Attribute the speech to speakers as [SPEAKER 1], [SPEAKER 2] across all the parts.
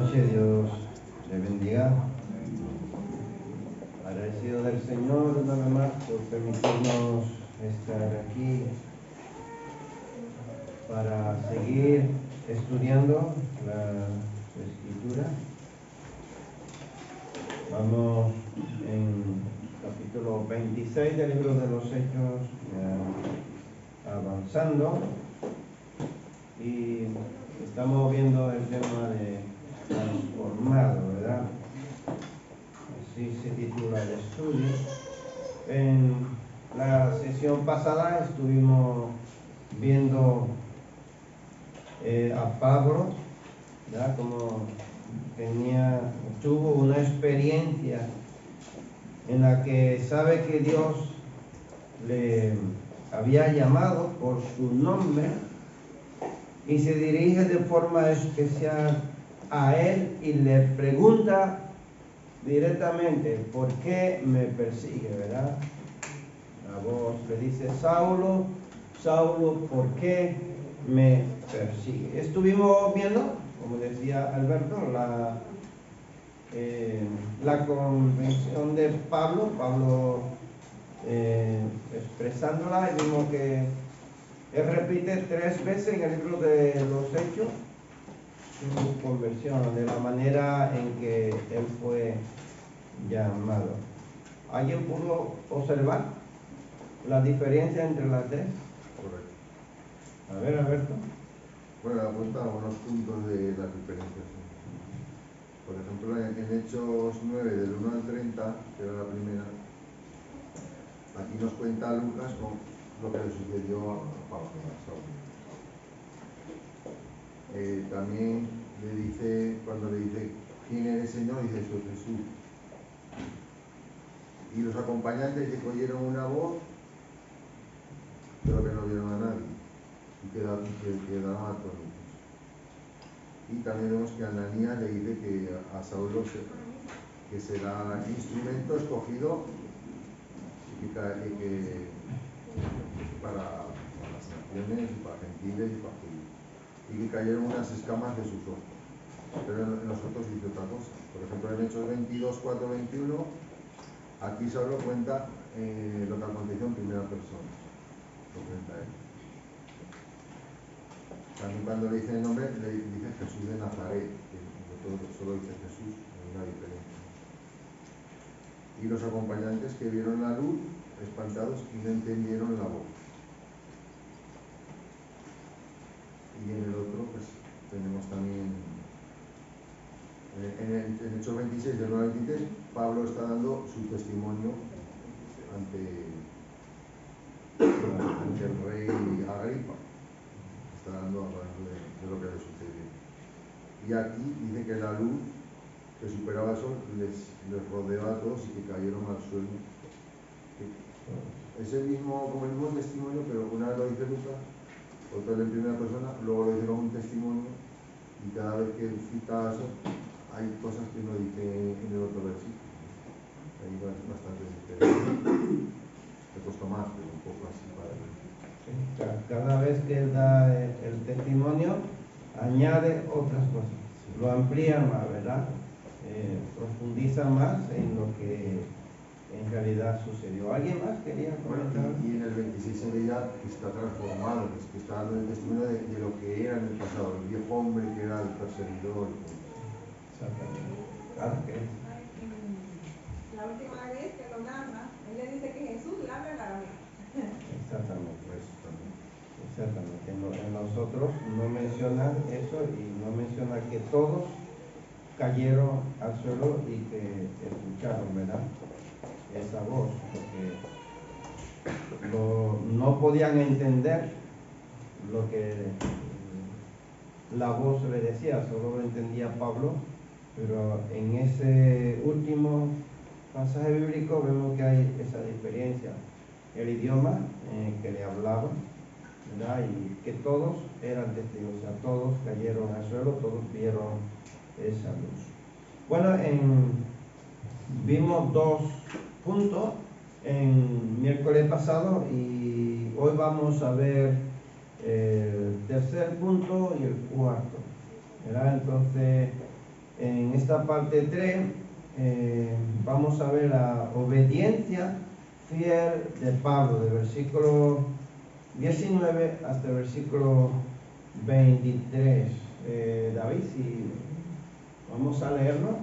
[SPEAKER 1] noche, Dios le bendiga. Agradecido del Señor una vez más por permitirnos estar aquí para seguir estudiando la Escritura. Vamos en capítulo 26 del libro de los Hechos, avanzando, y estamos viendo el tema de transformado, ¿verdad? Así se titula el estudio. En la sesión pasada estuvimos viendo a Pablo, ¿verdad? Como tuvo una experiencia en la que sabe que Dios le había llamado por su nombre y se dirige de forma especial a él y le pregunta directamente: ¿por qué me persigue? ¿Verdad? La voz le dice: Saulo, Saulo, ¿por qué me persigue? Estuvimos viendo, como decía Alberto, la convención de Pablo expresándola, y vimos que él repite 3 veces en el libro de los Hechos su conversión, de la manera en que él fue llamado. ¿Alguien pudo observar la diferencia entre las 3?
[SPEAKER 2] Correcto.
[SPEAKER 1] A ver, Alberto.
[SPEAKER 2] Bueno, apuntamos unos puntos de las diferencias. Por ejemplo, en Hechos 9, del 1 al 30, que era la primera, aquí nos cuenta Lucas con lo que le sucedió a Pablo, a Saulo. También cuando le dice: ¿quién eres, Señor? Dice: soy Jesús. Y los acompañantes que oyeron una voz, pero que no vieron a nadie, y quedaron atónitos. Y también vemos que Ananías le dice que a Saulo que será instrumento escogido para las naciones, y para gentiles y para judíos, y que cayeron unas escamas de sus ojos. Pero en los otros dice otra cosa. Por ejemplo, en Hechos 22, 4, 21, aquí Saulo cuenta lo que aconteció en primera persona, lo cuenta él. También cuando le dice el nombre, le dice Jesús de Nazaret, que solo dice Jesús, hay una diferencia. Y los acompañantes que vieron la luz, espantados, y no entendieron la voz. Y en el otro, pues, tenemos también, en Hechos 26, del 9 al 23, Pablo está dando su testimonio ante el rey Agripa. Está hablando de lo que le sucedió. Y aquí dice que la luz que superaba el sol les rodeó a todos y que cayeron al suelo. Es como el mismo testimonio, pero una vez lo dice Lucas, otra vez en primera persona, luego lo dice como un testimonio, y cada vez que cita eso, hay cosas que no dice en el otro versículo. Hay bastante diferencia. Me costó más, pero un poco así para ver.
[SPEAKER 1] Cada vez que él da el testimonio, añade otras cosas, lo amplía más, ¿verdad? Profundiza más en lo que en realidad sucedió. ¿Alguien más quería comentar?
[SPEAKER 2] Y en el 26 se veía que está transformado, que está dando el testimonio de lo que era en el pasado, el viejo hombre que era el perseguidor.
[SPEAKER 1] Exactamente. Claro que
[SPEAKER 3] la última vez que lo narra, él le dice que Jesús le habla en arameo.
[SPEAKER 1] exactamente. Exactamente. En nosotros no menciona eso, y no menciona que todos cayeron al suelo y que escucharon, ¿verdad? Esa voz, porque no podían entender lo que la voz le decía, solo lo entendía Pablo. Pero en ese último pasaje bíblico vemos que hay esa diferencia, el idioma que le hablaba, ¿verdad? Y que todos eran testigos, o sea, todos cayeron al suelo, todos vieron esa luz. Bueno, vimos 2 puntos en miércoles pasado, y hoy vamos a ver el tercer punto y el cuarto, ¿verdad? Entonces, en esta parte 3 vamos a ver la obediencia fiel de Pablo, del versículo 19 hasta el versículo 23. David, si vamos a leerlo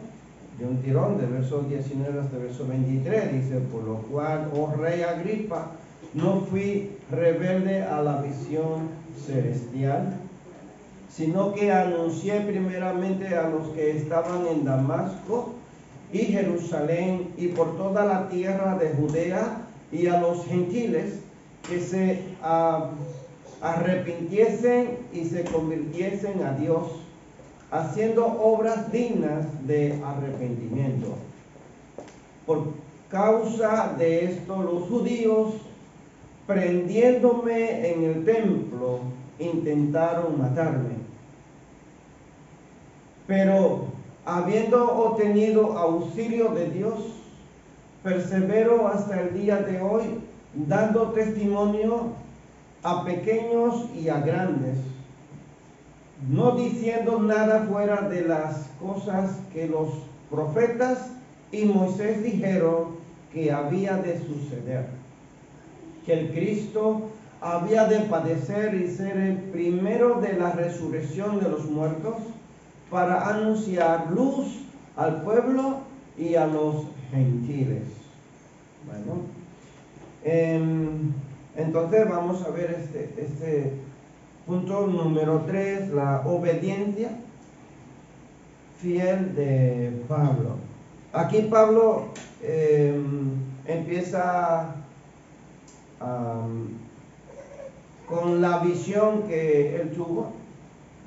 [SPEAKER 1] de un tirón, del verso 19 hasta el verso 23, dice: por lo cual, oh rey Agripa, no fui rebelde a la visión celestial, sino que anuncié primeramente a los que estaban en Damasco y Jerusalén y por toda la tierra de Judea, y a los gentiles que se arrepintiesen y se convirtiesen a Dios, haciendo obras dignas de arrepentimiento. Por causa de esto, los judíos, prendiéndome en el templo, intentaron matarme. Pero habiendo obtenido auxilio de Dios, persevero hasta el día de hoy, dando testimonio a pequeños y a grandes, no diciendo nada fuera de las cosas que los profetas y Moisés dijeron que había de suceder, que el Cristo había de padecer y ser el primero de la resurrección de los muertos, para anunciar luz al pueblo y a los gentiles. Bueno, entonces vamos a ver este punto número 3, la obediencia fiel de Pablo. Aquí Pablo empieza con la visión que él tuvo.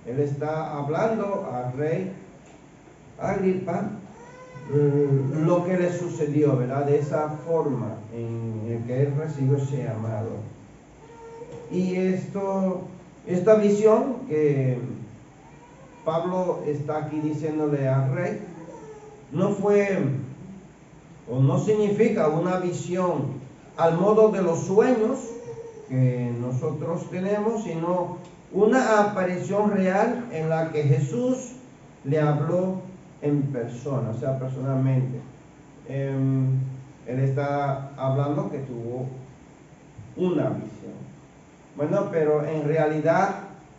[SPEAKER 1] Él está hablando al rey Agripa lo que le sucedió, ¿verdad? De esa forma en que él recibió ese llamado. Y esta visión que Pablo está aquí diciéndole al rey, no fue o no significa una visión al modo de los sueños que nosotros tenemos, sino una aparición real en la que Jesús le habló en persona, o sea, personalmente. Él está hablando que tuvo una visión. Bueno, pero en realidad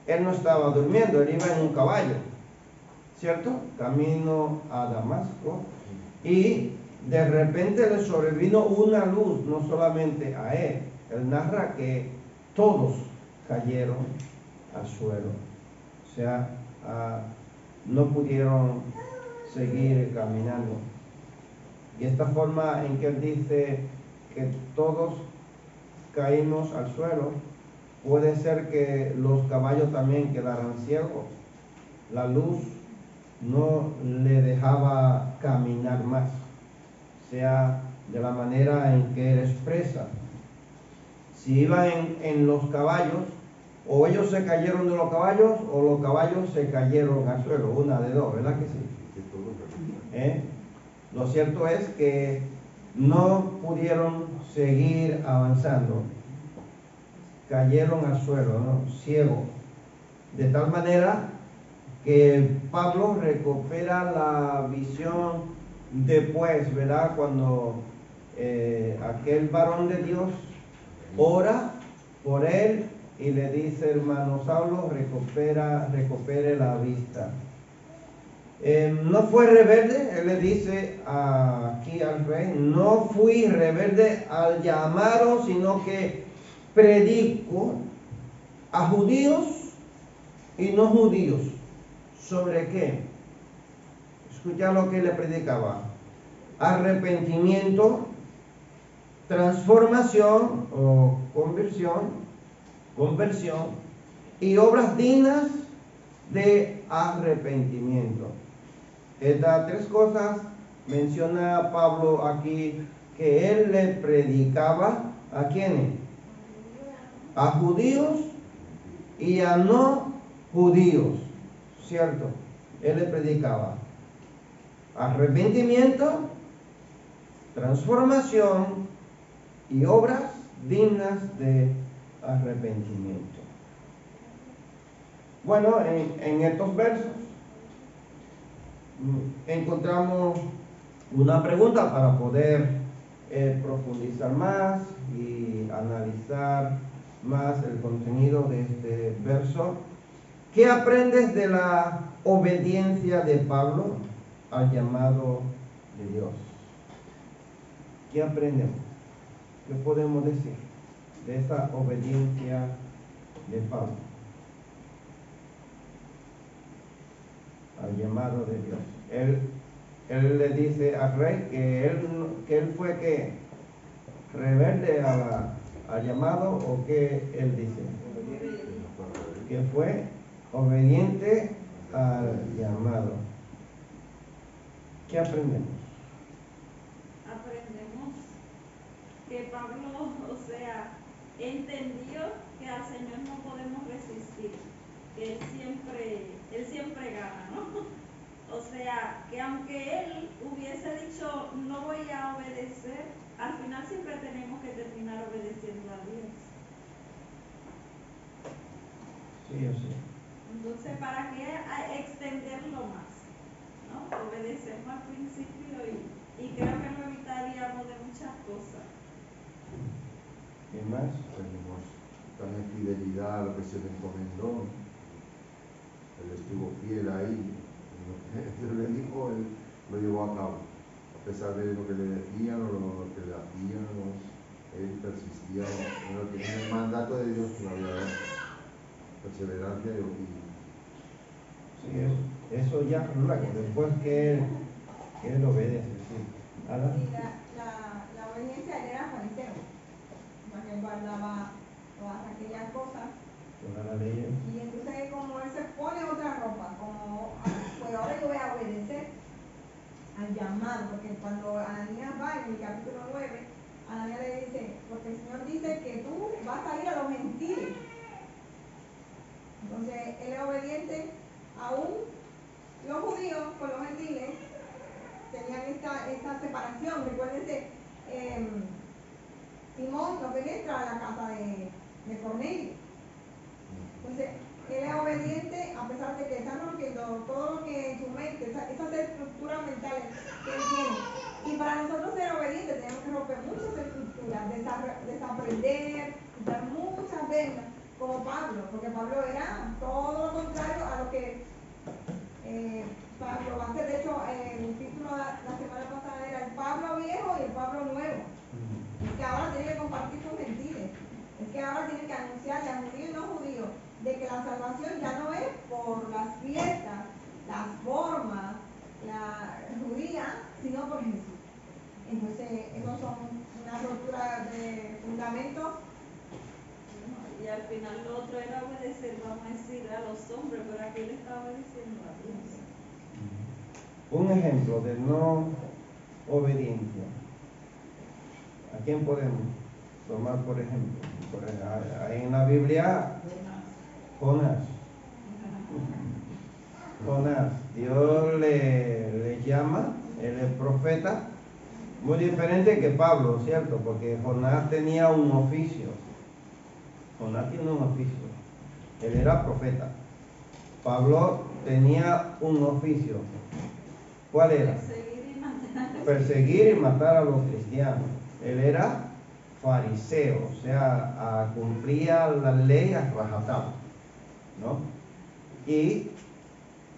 [SPEAKER 1] él no estaba durmiendo, él iba en un caballo, ¿cierto? Camino a Damasco, y de repente le sobrevino una luz, no solamente a él. Él narra que todos cayeron al suelo, o sea, no pudieron seguir caminando. Y esta forma en que él dice que todos caímos al suelo, puede ser que los caballos también quedaran ciegos. La luz no le dejaba caminar más, o sea, de la manera en que él expresa. Si iban en los caballos, o ellos se cayeron de los caballos, o los caballos se cayeron al suelo, una de dos, ¿verdad que sí? Lo cierto es que no pudieron seguir avanzando, cayeron al suelo, ¿no? Ciegos, de tal manera que Pablo recupera la visión después, ¿verdad? Cuando aquel varón de Dios ora por él y le dice: hermano Saulo, recupere la vista. No fue rebelde, él le dice aquí al rey: no fui rebelde al llamado, sino que predico a judíos y no judíos. ¿Sobre qué? Escucha lo que le predicaba: arrepentimiento, transformación o conversión y obras dignas de arrepentimiento. Estas tres cosas menciona Pablo aquí que él le predicaba. ¿A quiénes? A judíos y a no judíos, ¿cierto? Él le predicaba arrepentimiento, transformación y obras dignas de arrepentimiento. Bueno, en estos versos encontramos una pregunta para poder profundizar más y analizar más el contenido de este verso. ¿Qué aprendes de la obediencia de Pablo al llamado de Dios? ¿Qué aprendemos? ¿Qué podemos decir de esta obediencia de Pablo al llamado de Dios? Él le dice al rey que él fue que rebelde al llamado, o que él dice que fue obediente al llamado. ¿Qué aprendemos?
[SPEAKER 4] Aprendemos que Pablo, entendió que al Señor no podemos resistir, que Él siempre gana, ¿no? O sea, que aunque Él hubiese dicho no voy a obedecer, al final siempre tenemos que terminar obedeciendo a Dios.
[SPEAKER 1] Sí, yo sé.
[SPEAKER 4] Entonces, ¿para qué extenderlo más? ¿No? Obedecemos al principio y creo que lo evitaríamos de muchas cosas.
[SPEAKER 1] ¿Qué más?
[SPEAKER 2] Tenemos también fidelidad a lo que se le encomendó. Él estuvo fiel ahí. Lo que Dios le dijo, él lo llevó a cabo. A pesar de lo que le decían o lo que le hacían, él persistía en el mandato de Dios que le había dado. Perseverancia y obediencia.
[SPEAKER 1] Sí, eso ya luego, después que él obedece. Sí.
[SPEAKER 3] Y la obediencia, él era fariseo, porque él guardaba todas aquellas cosas.
[SPEAKER 1] Toda la ley.
[SPEAKER 3] Y entonces, como él se pone otra ropa, como pues ahora yo voy a obedecer al llamado, porque cuando Ananías va en el capítulo 9, Ananías le dice, porque el Señor dice que tú vas a ir a los gentiles. Entonces, él es obediente aún los judíos con los gentiles. Tenían esta separación. Recuérdense, Simón no penetra a la casa de Cornelio. Entonces, él es obediente a pesar de que está rompiendo todo lo que en su mente, esas estructuras mentales que él tiene. Y para nosotros ser obedientes tenemos que romper muchas estructuras, desaprender, quitar muchas vendas, como Pablo, porque Pablo era todo lo contrario a lo que Pablo va a hacer. De hecho, el título la semana pasada era el Pablo viejo y el Pablo nuevo. Es que ahora tiene que compartir con gentiles. Es que ahora tiene que anunciarle a judíos y no judíos de que la salvación ya no es por las fiestas, las formas, la judía, sino por Jesús. Entonces, esos son una ruptura de fundamentos.
[SPEAKER 4] Y al final lo otro era obedecer, vamos a decir, a los hombres, pero aquí le está obedeciendo a Dios.
[SPEAKER 1] Un ejemplo de no obediencia. ¿A quién podemos tomar por ejemplo? Ahí en la Biblia, Jonás. Dios le llama, él es profeta, muy diferente que Pablo, ¿cierto? Porque Jonás tenía un oficio. Jonás tiene un oficio. Él era profeta. Pablo tenía un oficio. ¿Cuál era? Perseguir y matar a los cristianos. Él era fariseo, o sea, cumplía la ley a rajatabla, ¿no? Y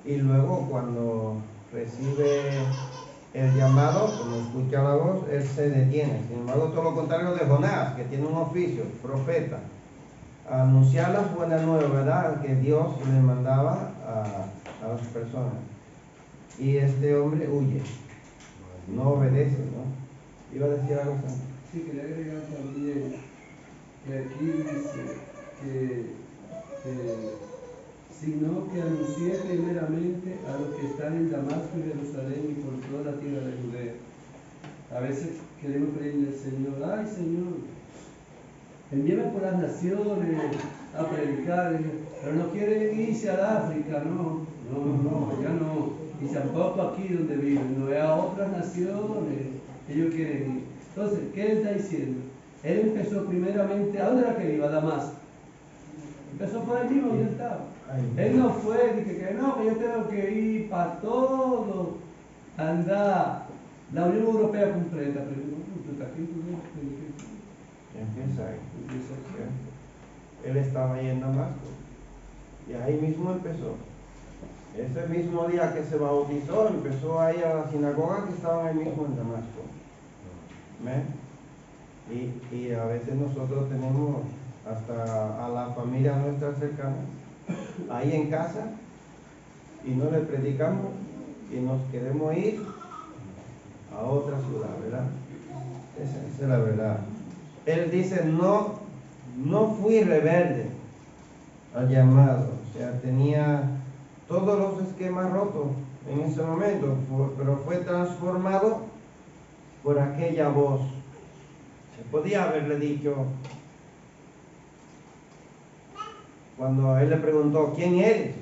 [SPEAKER 1] luego cuando recibe el llamado, cuando escucha la voz, él se detiene. Sin embargo, todo lo contrario de Jonás, que tiene un oficio, profeta, anunciar las buenas nuevas, ¿verdad?, que Dios le mandaba a las personas. Y este hombre huye, no obedece, ¿no? Iba a decir algo así.
[SPEAKER 5] Sí, quería agregar también que aquí dice sino que anuncié primeramente a los que están en Damasco y Jerusalén y por toda la tierra de Judea. A veces queremos pedirle al Señor, ay Señor, envíame por las naciones a predicar, pero no quieren irse al África, no, ya no, y tampoco aquí donde viven, no, es a otras naciones, ellos quieren ir. Entonces, ¿qué él está diciendo? Él empezó primeramente, ¿a dónde era que iba? A Damasco. Empezó por ahí mismo donde estaba.
[SPEAKER 1] Ahí.
[SPEAKER 5] Él no fue, dije que no, que yo tengo que ir para todo, andar la Unión Europea completa. Pero yo, no, tú estás aquí, tú no,
[SPEAKER 1] Empieza ahí.
[SPEAKER 5] empieza aquí.
[SPEAKER 1] ¿Cierto? Él estaba ahí en Damasco. Y ahí mismo empezó. Ese mismo día que se bautizó, empezó ahí a la sinagoga que estaban ahí mismo en Damasco. ¿Ven? Y a veces nosotros tenemos hasta a la familia nuestra cercana ahí en casa y no le predicamos y nos queremos ir a otra ciudad, ¿verdad? Esa es la verdad. Él dice, no fui rebelde al llamado, o sea, tenía todos los esquemas rotos en ese momento, pero fue transformado por aquella voz. Se podía haberle dicho, cuando él le preguntó, ¿quién eres?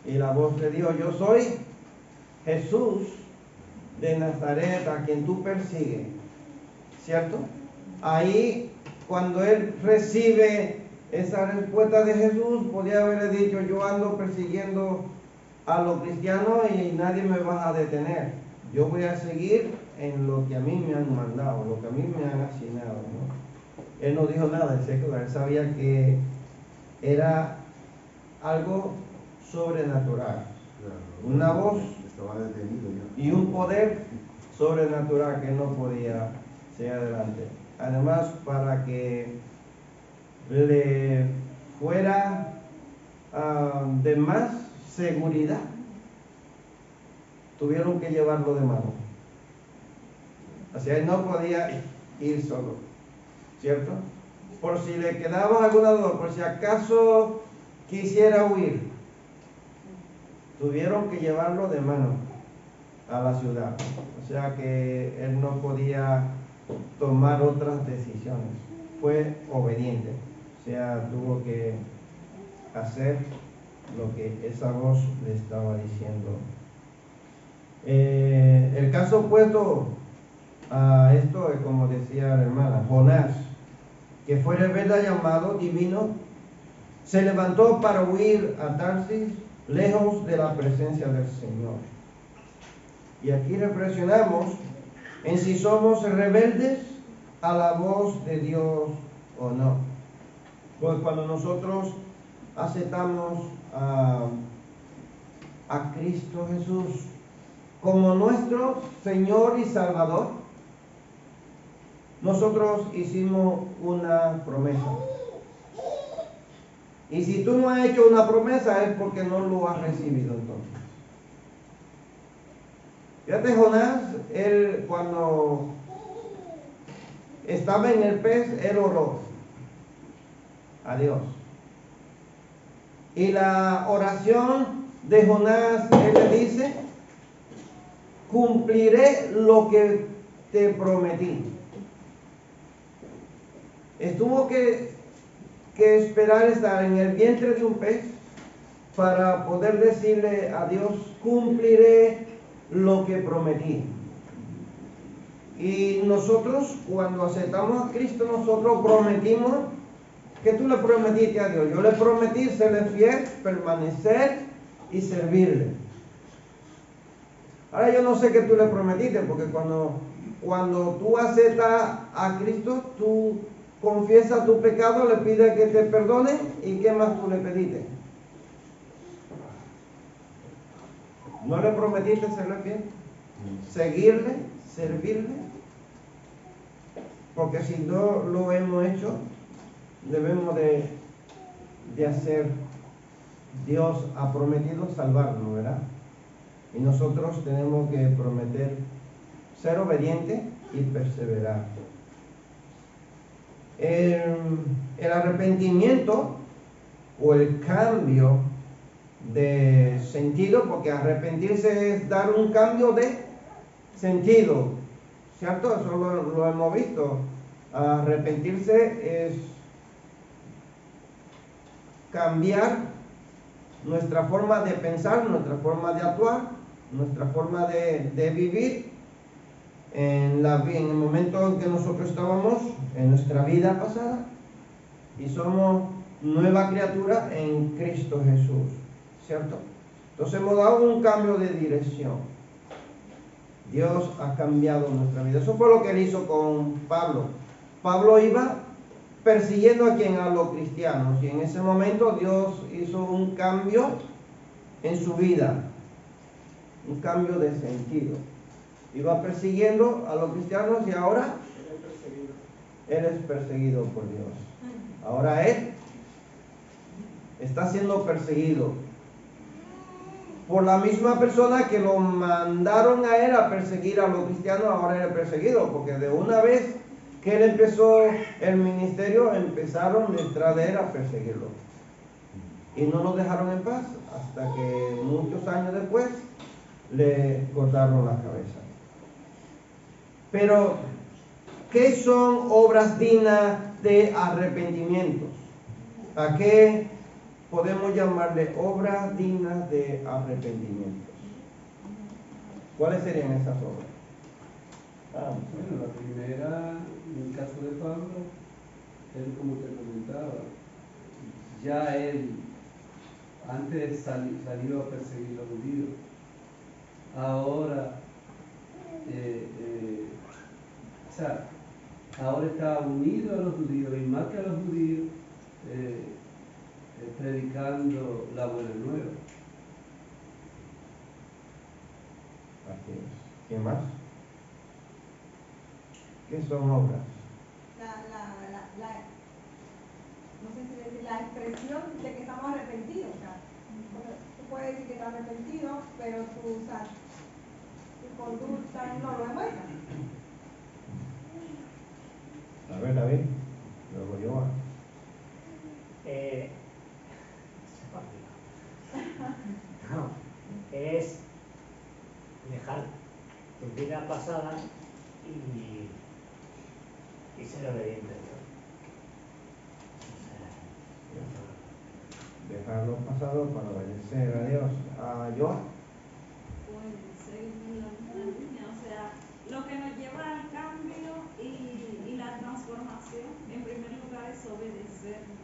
[SPEAKER 1] Y la voz le dijo, yo soy Jesús de Nazaret, a quien tú persigues, ¿cierto? Ahí, cuando él recibe esa respuesta de Jesús, podía haberle dicho, yo ando persiguiendo a los cristianos y nadie me va a detener. Yo voy a seguir en lo que a mí me han mandado, lo que a mí me han asignado, ¿no? Él no dijo nada, él sabía que era algo sobrenatural.
[SPEAKER 2] Claro,
[SPEAKER 1] Una voz
[SPEAKER 2] estaba detenido ya.
[SPEAKER 1] y un poder sobrenatural que no podía seguir adelante. Además, para que le fuera de más seguridad, tuvieron que llevarlo de mano. O sea, él no podía ir solo, ¿cierto? Por si le quedaba alguna duda, por si acaso quisiera huir, tuvieron que llevarlo de mano a la ciudad. O sea que él no podía tomar otras decisiones. Fue obediente. O sea, tuvo que hacer lo que esa voz le estaba diciendo. El caso opuesto a esto es, como decía la hermana, Jonás, que fue rebelde al llamado divino, se levantó para huir a Tarsis, lejos de la presencia del Señor. Y aquí reflexionamos en si somos rebeldes a la voz de Dios o no. Pues cuando nosotros aceptamos a Cristo Jesús como nuestro Señor y Salvador, nosotros hicimos una promesa. Y si tú no has hecho una promesa es porque no lo has recibido entonces. Fíjate, Jonás, él cuando estaba en el pez, él oró a Dios. Y la oración de Jonás, él le dice, cumpliré lo que te prometí. Tuvo que esperar estar en el vientre de un pez para poder decirle a Dios, cumpliré lo que prometí. Y nosotros, cuando aceptamos a Cristo, nosotros prometimos. ¿Qué tú le prometiste a Dios? Yo le prometí serle fiel, permanecer y servirle. Ahora yo no sé qué tú le prometiste, porque cuando tú aceptas a Cristo, tú confiesas tu pecado, le pides que te perdone, ¿y qué más tú le pediste? ¿No le prometiste serle fiel? ¿Seguirle? ¿Servirle? Porque si no lo hemos hecho, debemos de hacer. Dios ha prometido salvarnos, ¿verdad? Y nosotros tenemos que prometer ser obedientes y perseverar. El arrepentimiento o el cambio de sentido, porque arrepentirse es dar un cambio de sentido, ¿cierto? Eso lo hemos visto. Arrepentirse es cambiar nuestra forma de pensar, nuestra forma de actuar, nuestra forma de vivir en el momento en que nosotros estábamos en nuestra vida pasada y somos nueva criatura en Cristo Jesús, ¿cierto? Entonces hemos dado un cambio de dirección. Dios ha cambiado nuestra vida. Eso fue lo que él hizo con Pablo. Pablo iba persiguiendo a los cristianos, y en ese momento Dios hizo un cambio en su vida, un cambio de sentido. Iba persiguiendo a los cristianos y ahora él es perseguido por Dios. Ahora él está siendo perseguido por la misma persona que lo mandaron a él a perseguir a los cristianos. Ahora él es perseguido, porque de una vez que él empezó el ministerio, empezaron detrás de él a perseguirlo. Y no lo dejaron en paz, hasta que muchos años después le cortaron la cabeza. Pero, ¿qué son obras dignas de arrepentimiento? ¿A qué podemos llamarle obras dignas de arrepentimiento? ¿Cuáles serían esas obras?
[SPEAKER 5] Bueno, la primera, en el caso de Pablo, él, como te comentaba, ya él antes salió a perseguir a los judíos. Ahora, ahora está unido a los judíos, y más que a los judíos, predicando la buena nueva.
[SPEAKER 1] Así es. ¿Qué más? ¿Qué son obras?
[SPEAKER 3] No sé si decir la expresión de que estamos arrepentidos. O sea, tú puedes decir que estás arrepentido, pero tu conducta no lo demuestra.
[SPEAKER 1] A ver, David, luego yo.
[SPEAKER 6] No, es dejar tu vida pasada y ser obediente a Dios.
[SPEAKER 1] Dejar lo pasado para obedecer a Dios. Yo.
[SPEAKER 4] Puede seguir la misma línea, o sea, lo que nos lleva al cambio y la transformación, en primer lugar, es obedecer, ¿no?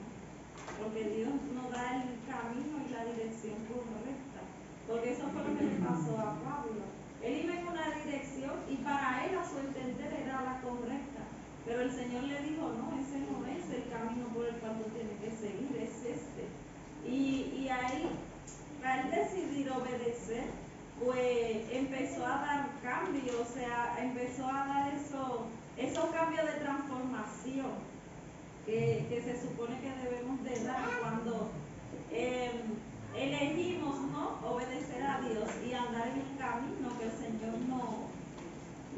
[SPEAKER 4] Porque Dios nos da el camino y la dirección correcta, porque eso fue lo que le pasó a Pablo. Él iba en una dirección y para él, a su entender, era la correcta, pero el Señor le dijo, no, ese no es el camino por el cual tú tienes que seguir, es este. Y ahí, al decidir obedecer, pues empezó a dar cambios, o sea, empezó a dar esos cambios de transformación que se supone que debemos de dar cuando elegimos, ¿no?, obedecer a Dios y andar en el camino que el Señor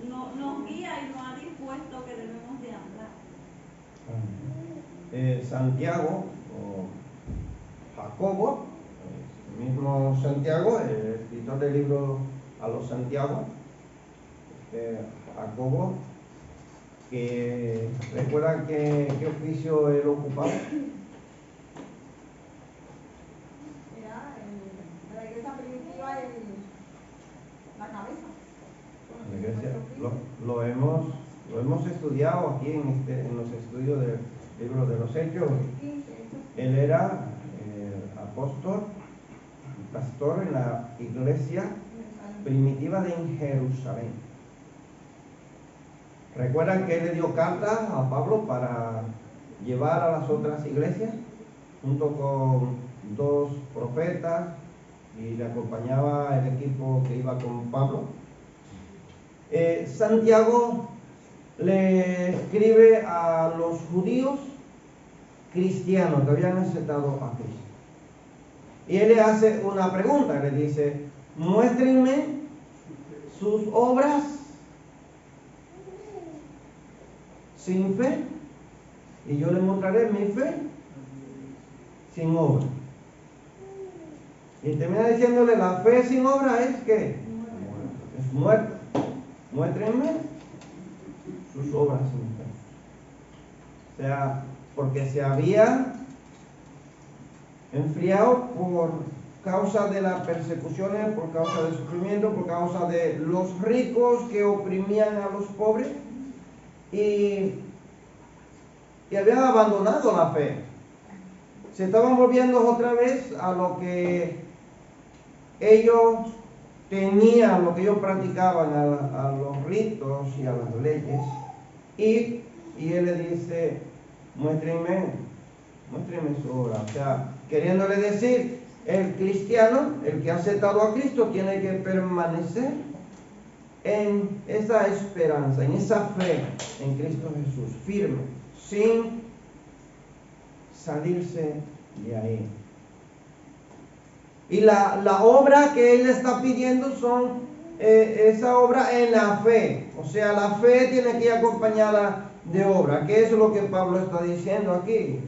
[SPEAKER 4] nos guía y nos ha dispuesto que debemos de andar.
[SPEAKER 1] Santiago o Jacobo, el mismo Santiago, el escritor del libro a los Santiago, Jacobo, que recuerdan qué oficio él ocupaba.
[SPEAKER 3] Era la iglesia primitiva la cabeza.
[SPEAKER 1] La iglesia, lo hemos estudiado aquí en los estudios del libro de los Hechos. Él era apóstol y pastor en la iglesia primitiva de Jerusalén. ¿Recuerdan que él le dio carta a Pablo para llevar a las otras iglesias? Junto con 2 profetas, y le acompañaba el equipo que iba con Pablo. Santiago le escribe a los judíos cristianos que habían aceptado a Cristo. Y él le hace una pregunta, le dice, muéstrenme sus obras sin fe, y yo les mostraré mi fe sin obra. Y termina diciéndole, la fe sin obra es que es muerta. Muéstrenme sus obras sin fe. O sea, porque se había enfriado por causa de las persecuciones, por causa del sufrimiento, por causa de los ricos que oprimían a los pobres, y habían abandonado la fe. se estaban volviendo otra vez a lo que ellos tenían, lo que ellos practicaban, a los ritos y a las leyes. Y él le dice, muéstrenme su obra. O sea, queriéndole decir, el cristiano, el que ha aceptado a Cristo, tiene que permanecer en esa esperanza, en esa fe en Cristo Jesús, firme, sin salirse de ahí. Y la obra que él está pidiendo son esa obra en la fe. O sea, la fe tiene que ir acompañada de obra. ¿Qué es lo que Pablo está diciendo aquí?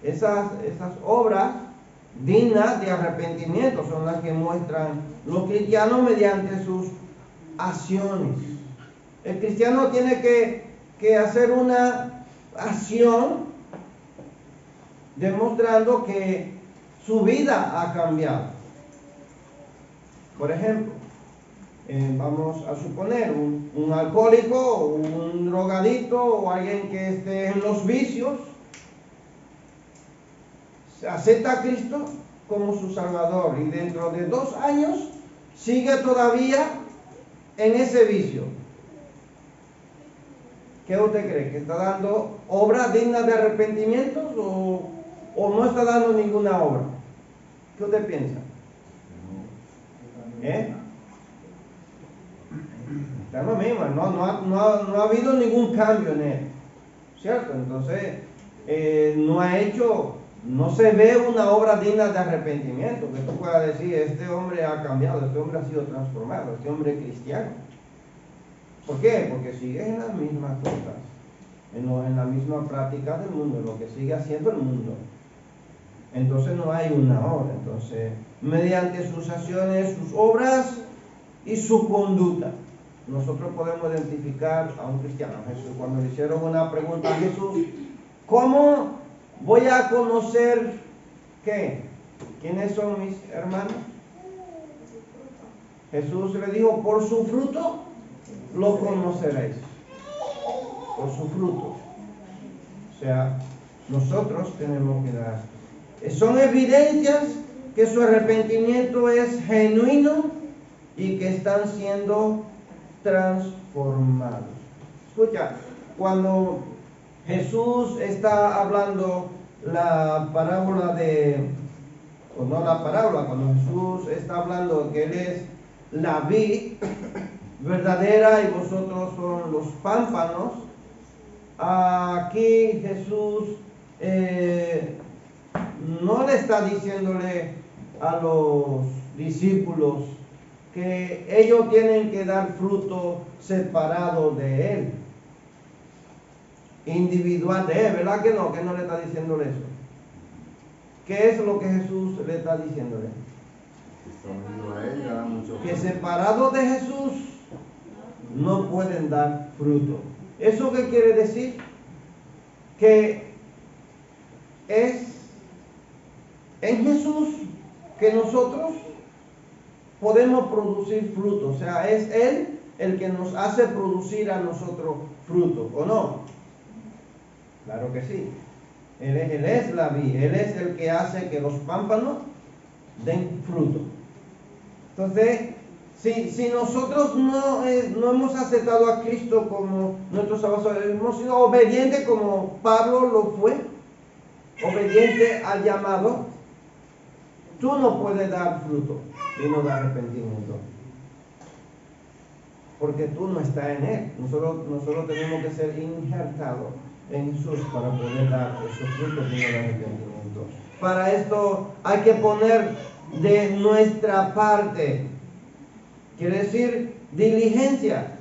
[SPEAKER 1] Esas obras dignas de arrepentimiento son las que muestran los cristianos mediante sus acciones. El cristiano tiene que hacer una acción demostrando que su vida ha cambiado. Por ejemplo, vamos a suponer un alcohólico, un drogadicto o alguien que esté en los vicios, acepta a Cristo como su Salvador y dentro de 2 años sigue todavía en ese vicio. ¿Qué usted cree? ¿Que está dando obras dignas de arrepentimiento o no está dando ninguna obra? ¿Qué usted piensa? Está lo mismo, no ha habido ningún cambio en él, ¿cierto? Entonces, no se ve una obra digna de arrepentimiento, que tú puedas decir, este hombre ha cambiado, este hombre ha sido transformado, este hombre es cristiano. ¿Por qué? Porque sigue en las mismas cosas, en la misma práctica del mundo, en lo que sigue haciendo el mundo. Entonces no hay una obra. Entonces, mediante sus acciones, sus obras y su conducta, nosotros podemos identificar a un cristiano. Jesús, cuando le hicieron una pregunta a Jesús, ¿cómo voy a conocer qué? ¿Quiénes son mis hermanos? Jesús le dijo, por su fruto lo conoceréis. Por su fruto. O sea, nosotros tenemos que dar. Son evidencias que su arrepentimiento es genuino y que están siendo transformados. Escucha, cuando Jesús está hablando la parábola cuando Jesús está hablando que Él es la vid verdadera y vosotros son los pámpanos, aquí Jesús no le está diciéndole a los discípulos que ellos tienen que dar fruto separado de Él, individual de Él, ¿verdad que no? Que no le está diciéndole eso. ¿Qué es lo que Jesús le está diciéndole? Que separados de Jesús no pueden dar fruto. ¿Eso qué quiere decir? Que es en Jesús que nosotros podemos producir fruto. O sea, es Él el que nos hace producir a nosotros fruto, ¿o no? Claro que sí. Él es la vid, Él es el que hace que los pámpanos den fruto. Entonces, si nosotros no hemos aceptado a Cristo como nuestro Salvador, hemos sido obedientes como Pablo lo fue, obediente al llamado, tú no puedes dar fruto y no dar arrepentimiento. Porque tú no estás en Él. Nosotros tenemos que ser injertados en Jesús para poder dar esos frutos y no dar arrepentimiento. Para esto hay que poner de nuestra parte. Quiere decir diligencia.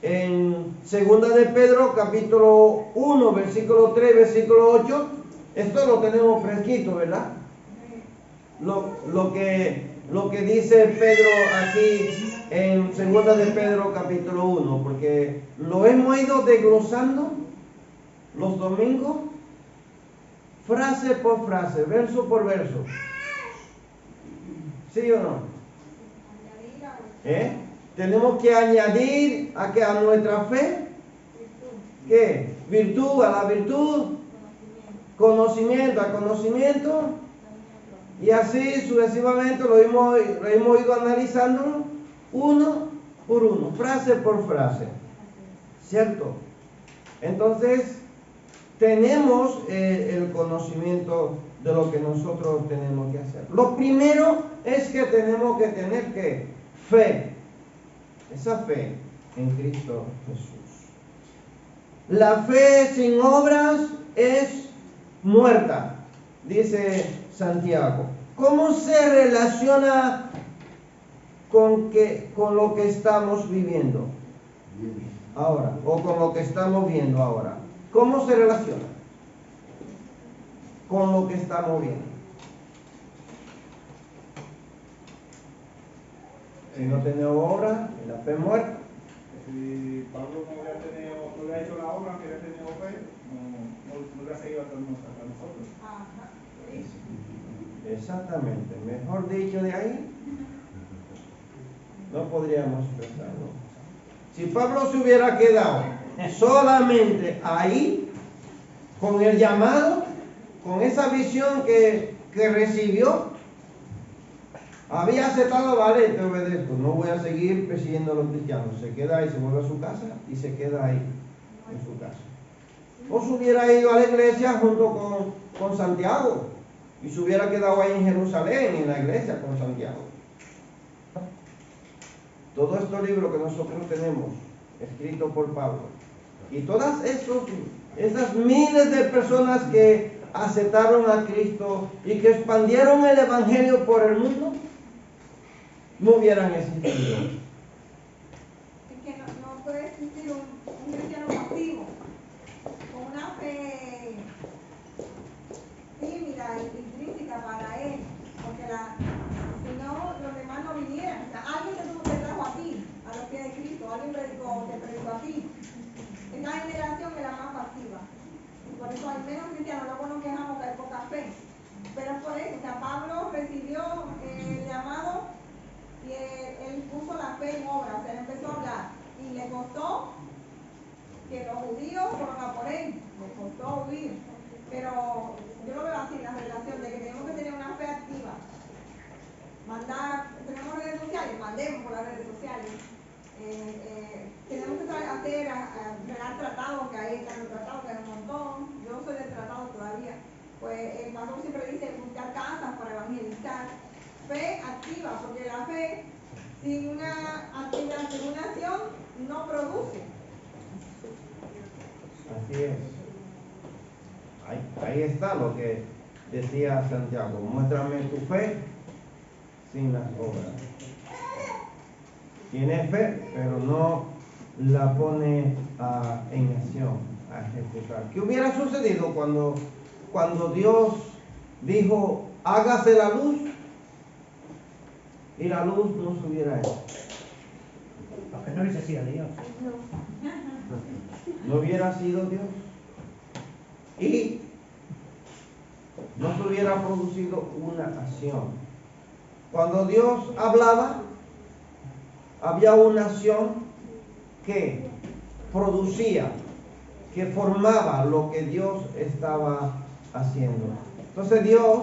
[SPEAKER 1] En 2 de Pedro, capítulo 1, versículo 3, versículo 8, esto lo tenemos fresquito, ¿verdad? Lo que dice Pedro aquí en 2 de Pedro, capítulo 1, porque lo hemos ido desglosando los domingos, frase por frase, verso por verso. ¿Sí o no? Tenemos que añadir a nuestra fe, ¿qué? Virtud, a la virtud, conocimiento a conocimiento, y así sucesivamente lo hemos ido analizando uno por uno, frase por frase, ¿cierto? Entonces, tenemos el conocimiento de lo que nosotros tenemos que hacer. Lo primero es que tenemos que tener ¿qué? Fe, esa fe en Cristo Jesús. La fe sin obras es muerta, dice Santiago. ¿Cómo se relaciona con lo que estamos viviendo ahora, o con lo que estamos viendo ahora? ¿Cómo se relaciona con lo que estamos viendo? Si no tenemos obra, la fe es muerta.
[SPEAKER 7] Si Pablo no hubiera hecho la obra, que hubiera tenido fe, no hubiera seguido hasta nosotros.
[SPEAKER 3] Ajá.
[SPEAKER 1] Exactamente, mejor dicho de ahí, no podríamos expresarlo. Si Pablo se hubiera quedado solamente ahí, con el llamado, con esa visión que recibió, había aceptado, vale, te obedezco, no voy a seguir persiguiendo a los cristianos, se queda ahí, se vuelve a su casa y se queda ahí, en su casa. O se hubiera ido a la iglesia junto con Santiago y se hubiera quedado ahí en Jerusalén, en la iglesia con Santiago. Todos estos libros que nosotros tenemos, escritos por Pablo, y todas esas miles de personas que aceptaron a Cristo y que expandieron el evangelio por el mundo, no hubieran existido.
[SPEAKER 3] Es que no puede existir un cristiano pasivo, con una fe tímida y intrínseca para él, porque si no, los demás no vinieran. O sea, alguien te trajo a ti, a los pies de Cristo, alguien te predicó a ti. Esta generación es la más pasiva. Y por eso hay menos cristianos, luego nos quejamos que hay poca fe. Pero es por eso, o sea, Pablo recibió el llamado y él puso la fe en obra, o sea, él empezó a hablar. Y le costó que los judíos fueron a por él, le costó huir. Pero yo lo veo así, la relación de que tenemos que tener una fe activa. Tenemos redes sociales, mandemos por las redes sociales. Tenemos que regar tratados, que ahí están los tratados, que hay un montón. Yo no soy del tratado todavía. Pues el pastor siempre dice buscar casas para evangelizar. Fe activa, porque la fe sin una actividad, sin una acción, no produce.
[SPEAKER 1] Así es. Ahí está lo que decía Santiago. Muéstrame tu fe sin las obras. Tiene fe, pero no la pone en acción, a ejecutar. ¿Qué hubiera sucedido cuando Dios dijo, hágase la luz, y la luz no se hubiera hecho?
[SPEAKER 6] Porque no hubiese sido Dios.
[SPEAKER 1] No hubiera sido Dios. Y no se hubiera producido una acción. Cuando Dios hablaba, había una acción que producía, que formaba lo que Dios estaba haciendo. Entonces Dios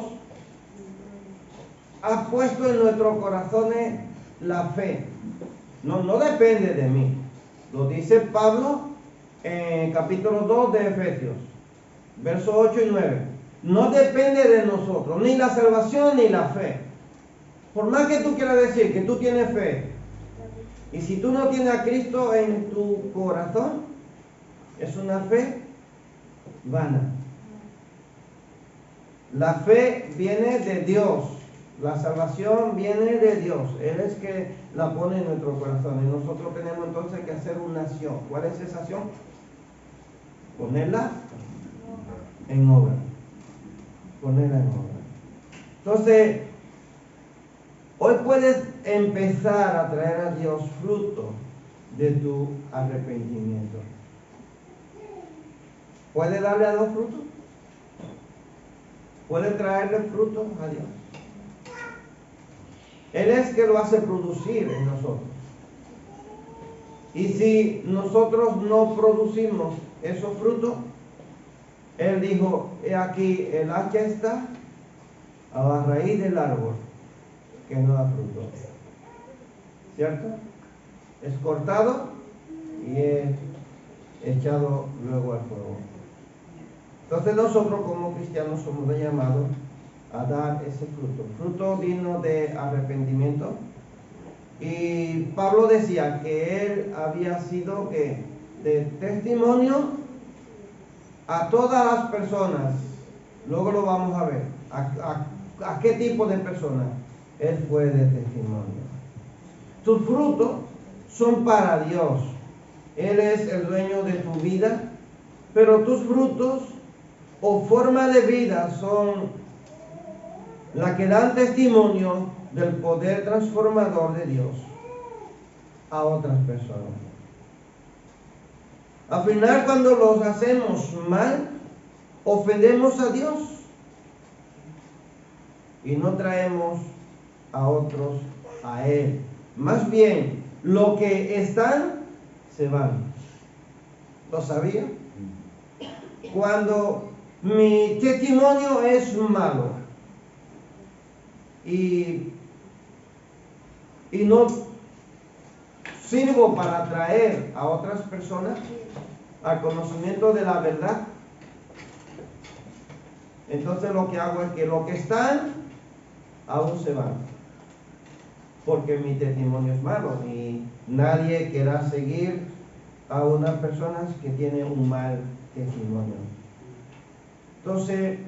[SPEAKER 1] ha puesto en nuestros corazones la fe. No depende de mí. Lo dice Pablo en capítulo 2 de Efesios, versos 8 y 9. No depende de nosotros, ni la salvación ni la fe. Por más que tú quieras decir que tú tienes fe, y si tú no tienes a Cristo en tu corazón, es una fe vana. La fe viene de Dios. La salvación viene de Dios. Él es que la pone en nuestro corazón. Y nosotros tenemos entonces que hacer una acción. ¿Cuál es esa acción? Ponerla en obra. Ponerla en obra. Entonces, hoy puedes empezar a traer a Dios fruto de tu arrepentimiento. ¿Puedes darle a Dios fruto? ¿Puedes traerle fruto a Dios? Él es que lo hace producir en nosotros. Y si nosotros no producimos esos frutos, Él dijo, he aquí, el hacha está a la raíz del árbol que no da fruto. ¿Cierto? Es cortado y es echado luego al fuego. Entonces nosotros como cristianos somos llamados a dar ese fruto digno de arrepentimiento. Y Pablo decía que él había sido de testimonio a todas las personas. Luego lo vamos a ver. ¿A qué tipo de personas? Él fue de testimonio. Tus frutos son para Dios. Él es el dueño de tu vida, pero tus frutos o forma de vida son la que dan testimonio del poder transformador de Dios a otras personas. Al final, cuando los hacemos mal, ofendemos a Dios y no traemos a otros a Él. Más bien, lo que están, se van. ¿Lo sabía? Cuando mi testimonio es malo y no sirvo para atraer a otras personas al conocimiento de la verdad, entonces lo que hago es que los que están aún se van, porque mi testimonio es malo y nadie querrá seguir a unas personas que tienen un mal testimonio. Entonces,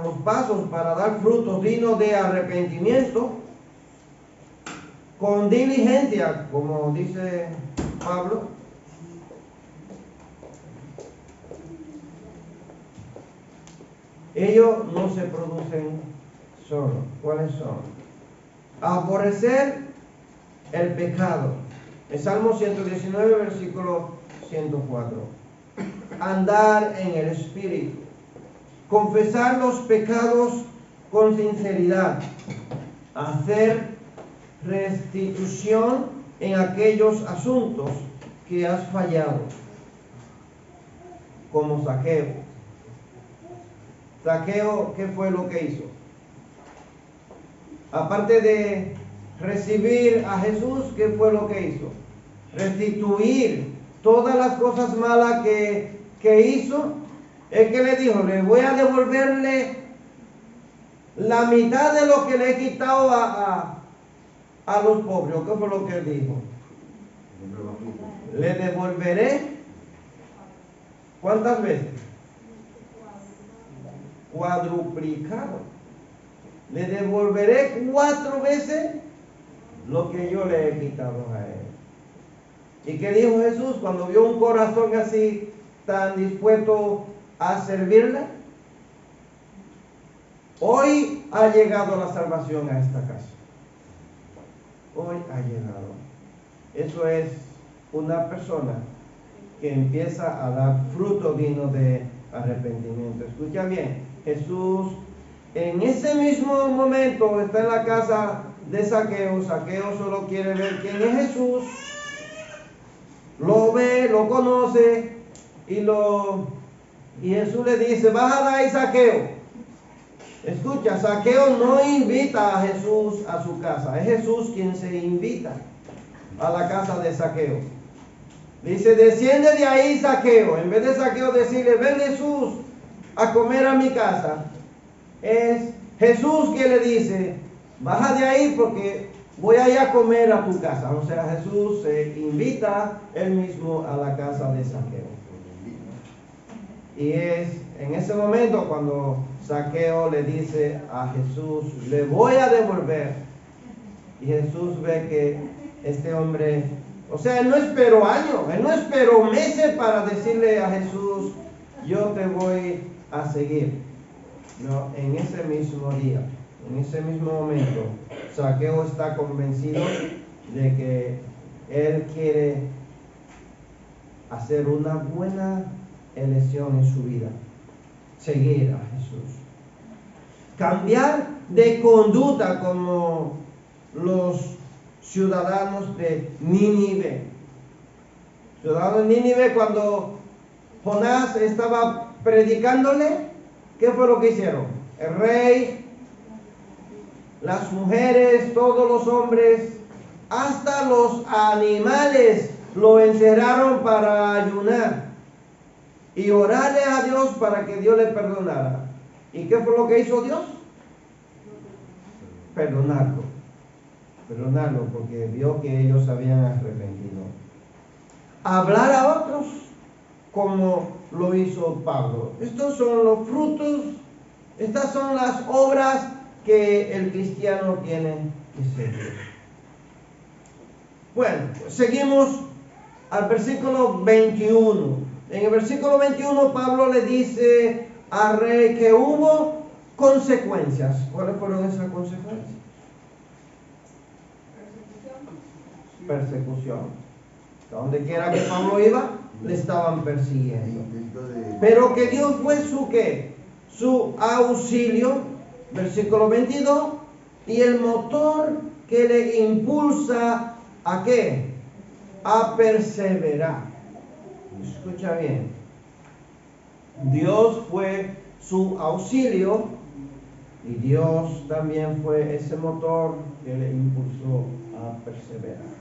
[SPEAKER 1] los pasos para dar frutos dignos de arrepentimiento, con diligencia, como dice Pablo, ellos no se producen solos. ¿Cuáles son? Aborrecer el pecado. El Salmo 119, versículo 104. Andar en el Espíritu. Confesar los pecados con sinceridad. Hacer restitución en aquellos asuntos que has fallado. Como Zaqueo. Zaqueo, ¿qué fue lo que hizo? Aparte de recibir a Jesús, ¿qué fue lo que hizo? Restituir todas las cosas malas que hizo. Es que le dijo, le voy a devolverle la mitad de lo que le he quitado a los pobres. ¿Qué fue lo que él dijo? Le devolveré, ¿cuántas veces? Cuadruplicado. Le devolveré 4 veces lo que yo le he quitado a él. ¿Y qué dijo Jesús cuando vio un corazón así tan dispuesto a servirle? Hoy ha llegado la salvación a esta casa. Hoy ha llegado. Eso es una persona que empieza a dar fruto digno de arrepentimiento. Escucha bien, Jesús en ese mismo momento está en la casa de Zaqueo. Zaqueo solo quiere ver quién es Jesús. Lo ve, lo conoce y Jesús le dice, baja de ahí, Zaqueo. Escucha, Zaqueo no invita a Jesús a su casa, es Jesús quien se invita a la casa de Zaqueo. Dice, desciende de ahí, Zaqueo. En vez de Zaqueo decirle, ven Jesús a comer a mi casa, es Jesús que le dice, baja de ahí porque voy a ir a comer a tu casa. O sea, Jesús se invita él mismo a la casa de Zaqueo. Y es en ese momento cuando Zaqueo le dice a Jesús, le voy a devolver. Y Jesús ve que este hombre, o sea, él no esperó años, él no esperó meses para decirle a Jesús, yo te voy a seguir. No, en ese mismo día, en ese mismo momento, Zaqueo está convencido de que él quiere hacer una buena elección en su vida, seguir a Jesús, cambiar de conducta como los ciudadanos de Nínive. Ciudadanos de Nínive, cuando Jonás estaba predicándole, ¿qué fue lo que hicieron? El rey, las mujeres, todos los hombres, hasta los animales lo encerraron para ayunar y orarle a Dios para que Dios le perdonara. ¿Y qué fue lo que hizo Dios? Perdonarlo, porque vio que ellos habían arrepentido. Hablar a otros como lo hizo Pablo. Estos son los frutos, estas son las obras que el cristiano tiene que seguir. Bueno, seguimos al versículo 21. En el versículo 21 Pablo le dice al rey que hubo consecuencias. ¿Cuáles fueron esas consecuencias? Persecución. Donde quiera que Pablo iba, le estaban persiguiendo. Pero que Dios fue su ¿qué? Su auxilio, versículo 22, y el motor que le impulsa ¿a qué? A perseverar. Escucha bien. Dios fue su auxilio y Dios también fue ese motor que le impulsó a perseverar.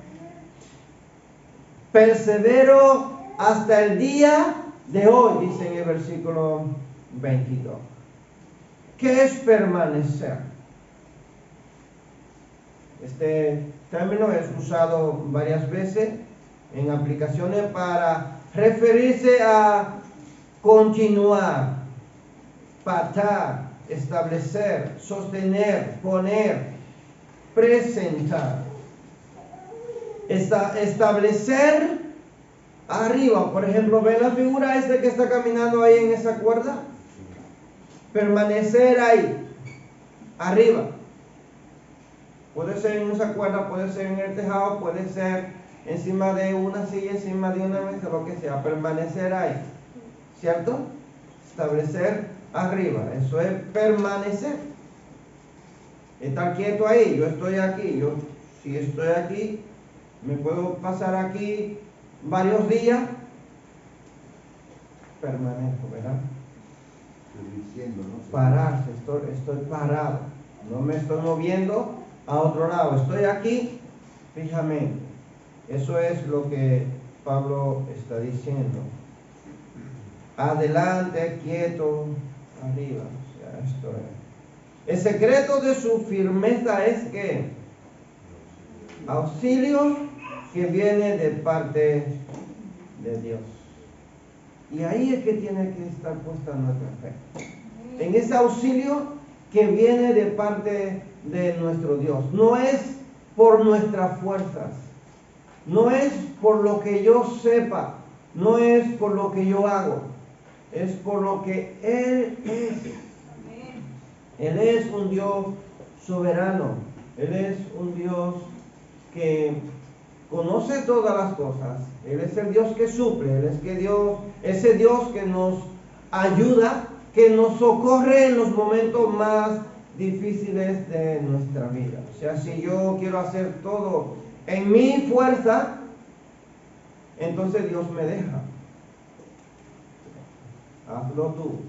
[SPEAKER 1] Persevero hasta el día de hoy, dice en el versículo 22. ¿Qué es permanecer? Este término es usado varias veces en aplicaciones para referirse a continuar, patar, establecer, sostener, poner, presentar. Establecer arriba, por ejemplo, ¿ven la figura que está caminando ahí en esa cuerda? Permanecer ahí, arriba. Puede ser en esa cuerda, puede ser en el tejado, puede ser encima de una silla, encima de una mesa, lo que sea. Permanecer ahí, ¿cierto? Establecer arriba, eso es permanecer. Estar quieto ahí, yo estoy aquí, si estoy aquí, me puedo pasar aquí varios días, permanezco, ¿verdad? Pararse, estoy parado, no me estoy moviendo a otro lado, estoy aquí fijamente. Eso es lo que Pablo está diciendo. Adelante, quieto, arriba. O sea, esto es. El secreto de su firmeza es que auxilio que viene de parte de Dios. Y ahí es que tiene que estar puesta nuestra fe. En ese auxilio que viene de parte de nuestro Dios. No es por nuestras fuerzas. No es por lo que yo sepa. No es por lo que yo hago. Es por lo que Él es. Él es un Dios soberano. Él es un Dios que conoce todas las cosas. Él es el Dios que suple. Él es ese Dios que nos ayuda, que nos socorre en los momentos más difíciles de nuestra vida. O sea, si yo quiero hacer todo en mi fuerza, entonces Dios me deja. Hazlo tú.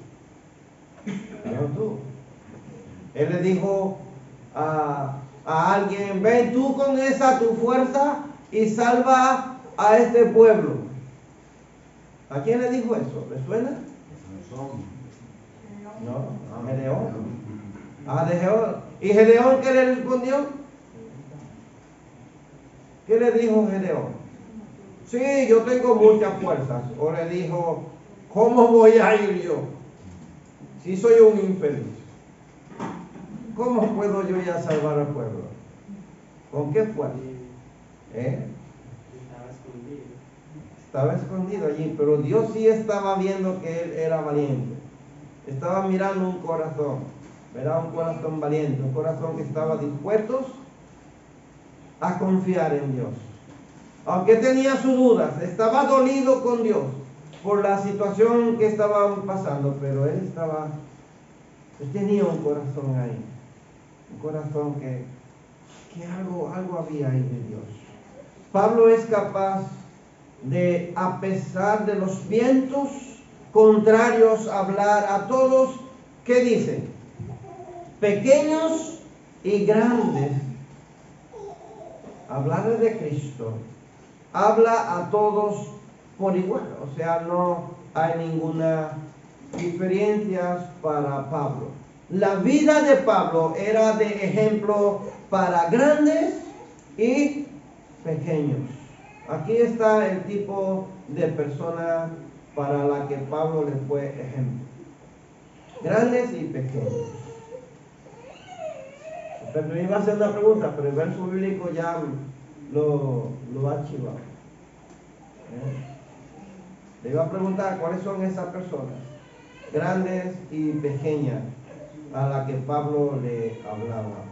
[SPEAKER 1] Hazlo tú. Él le dijo a alguien, ven tú con esa tu fuerza y salva a este pueblo. ¿A quién le dijo eso? ¿Le suena? No, a Gedeón. A Gedeón. ¿Y Gedeón qué le respondió? ¿Qué le dijo Gedeón? Sí, yo tengo muchas fuerzas. O le dijo, ¿cómo voy a ir yo? Si soy un infeliz. ¿Cómo puedo yo ya salvar al pueblo? ¿Con qué fuerza? Estaba escondido allí, pero Dios sí estaba viendo que él era valiente. Estaba mirando un corazón, ¿verdad? Un corazón valiente, un corazón que estaba dispuesto a confiar en Dios. Aunque tenía sus dudas, estaba dolido con Dios por la situación que estaban pasando, pero él tenía un corazón ahí, un corazón que algo había ahí de Dios. Pablo es capaz de, a pesar de los vientos contrarios, hablar a todos, ¿qué dice? Pequeños y grandes. Hablar de Cristo habla a todos por igual, o sea, no hay ninguna diferencia para Pablo. La vida de Pablo era de ejemplo para grandes y pequeños. Aquí está el tipo de persona para la que Pablo le fue ejemplo. Grandes y pequeños. Pero me iba a hacer una pregunta, pero el verso bíblico ya lo ha archivado. Le iba a preguntar cuáles son esas personas, grandes y pequeñas, a las que Pablo le hablaba.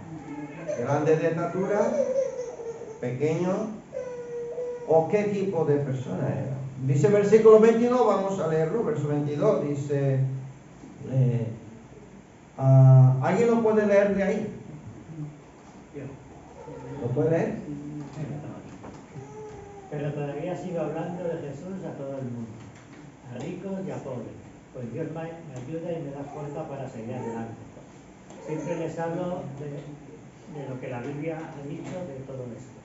[SPEAKER 1] Grandes de estatura, pequeños, o qué tipo de persona era. Dice el versículo 22, vamos a leerlo, verso 22, dice, ¿alguien lo puede leer de ahí? ¿Lo puede leer?
[SPEAKER 6] Pero todavía sigo hablando de Jesús a todo el mundo, a ricos y a pobres, pues Dios me ayuda y me da fuerza para seguir adelante. Siempre les hablo de lo que la Biblia ha dicho de todo esto.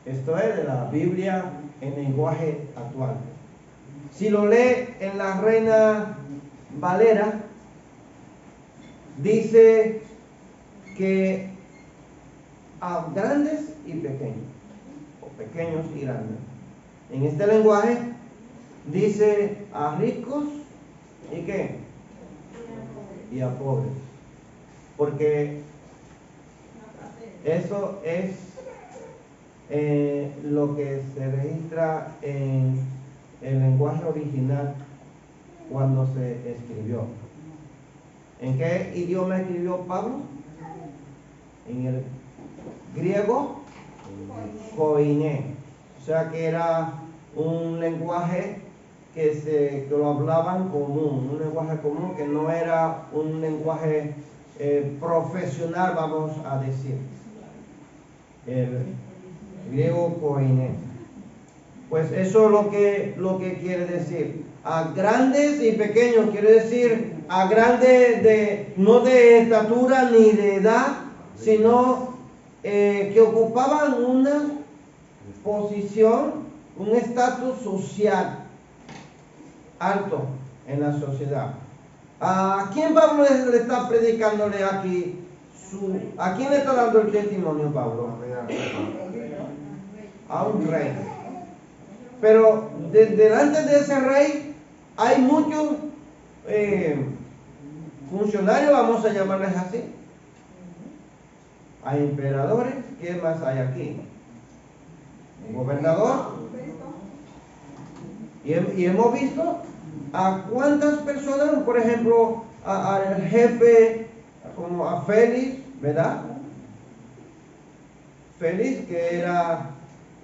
[SPEAKER 1] Esto es de la Biblia en lenguaje actual. Si lo lee en la Reina Valera, dice que a grandes y pequeños, o pequeños y grandes. En este lenguaje dice a ricos y ¿qué? Y a pobres. Porque eso es lo que se registra en el lenguaje original cuando se escribió. ¿En qué idioma escribió Pablo? En el griego koiné, o sea que era un lenguaje que lo hablaban común, un lenguaje común que no era un lenguaje profesional, vamos a decir. El griego koiné. Pues eso es lo que quiere decir. A grandes y pequeños, quiere decir a grandes no de estatura ni de edad, sino que ocupaban una posición, un estatus social alto en la sociedad. ¿A quién Pablo le está predicándole aquí? ¿A quién le está dando el testimonio Pablo? A un rey. Pero delante de ese rey hay muchos funcionarios, vamos a llamarles así. Hay emperadores, ¿qué más hay aquí? Un gobernador. Y hemos visto a cuántas personas, por ejemplo, al jefe, como a Félix, ¿verdad? Félix, que era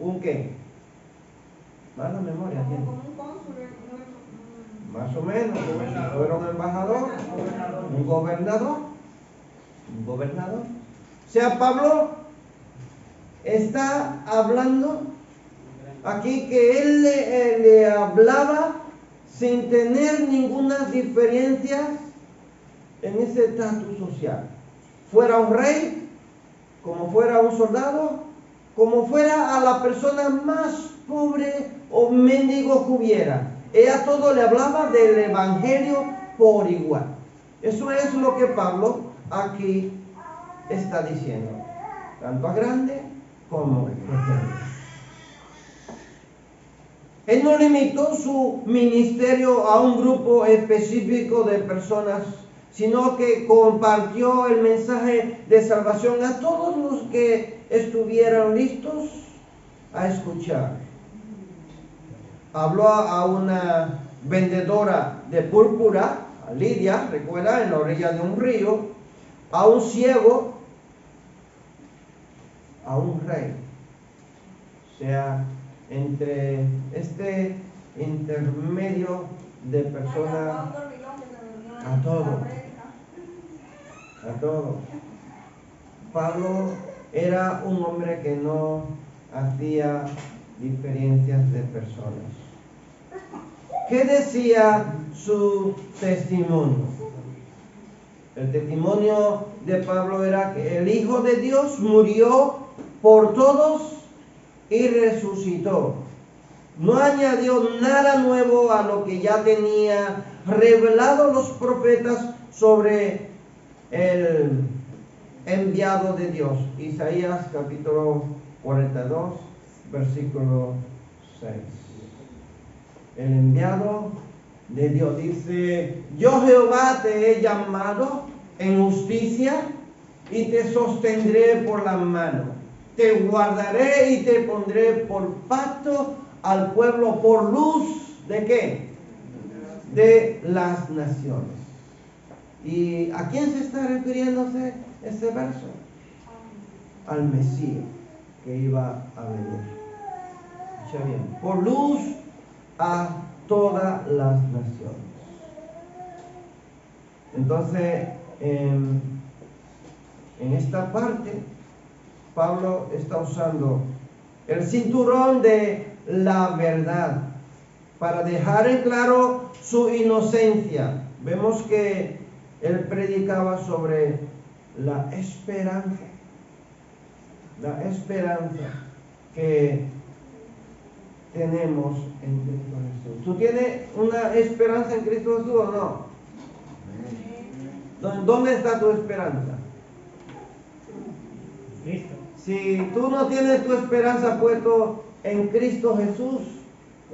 [SPEAKER 1] un ¿qué? Mala memoria tiene. Más o menos, fuera un embajador, un gobernador. O sea, Pablo está hablando aquí que él le hablaba sin tener ninguna diferencia en ese estatus social. Fuera un rey, como fuera un soldado, como fuera a la persona más pobre o mendigo que hubiera. Ella todo le hablaba del evangelio por igual. Eso es lo que Pablo aquí está diciendo, tanto a grande como a pequeño. Él no limitó su ministerio a un grupo específico de personas, sino que compartió el mensaje de salvación a todos los que estuvieran listos a escuchar. Habló a una vendedora de púrpura, a Lidia, recuerda, en la orilla de un río, a un ciego, a un rey. O sea, entre este intermedio de personas, a todo. Pablo era un hombre que no hacía diferencias de personas. ¿Qué decía su testimonio? El testimonio de Pablo era que el Hijo de Dios murió por todos y resucitó. No añadió nada nuevo a lo que ya tenía revelado los profetas sobre el enviado de Dios. Isaías capítulo 42, versículo 6. El enviado de Dios dice: yo Jehová te he llamado en justicia y te sostendré por la mano. Te guardaré y te pondré por pacto al pueblo, por luz ¿de qué? De las naciones. ¿Y a quién se está refiriéndose este verso? Al Mesías que iba a venir. Escucha bien. Por luz a todas las naciones. Entonces, en esta parte, Pablo está usando el cinturón de la verdad para dejar en claro su inocencia. Vemos que él predicaba sobre la esperanza que tenemos en Cristo Jesús. ¿Tú tienes una esperanza en Cristo Jesús o no? ¿Dónde está tu esperanza?
[SPEAKER 6] Cristo.
[SPEAKER 1] Si tú no tienes tu esperanza puesto en Cristo Jesús,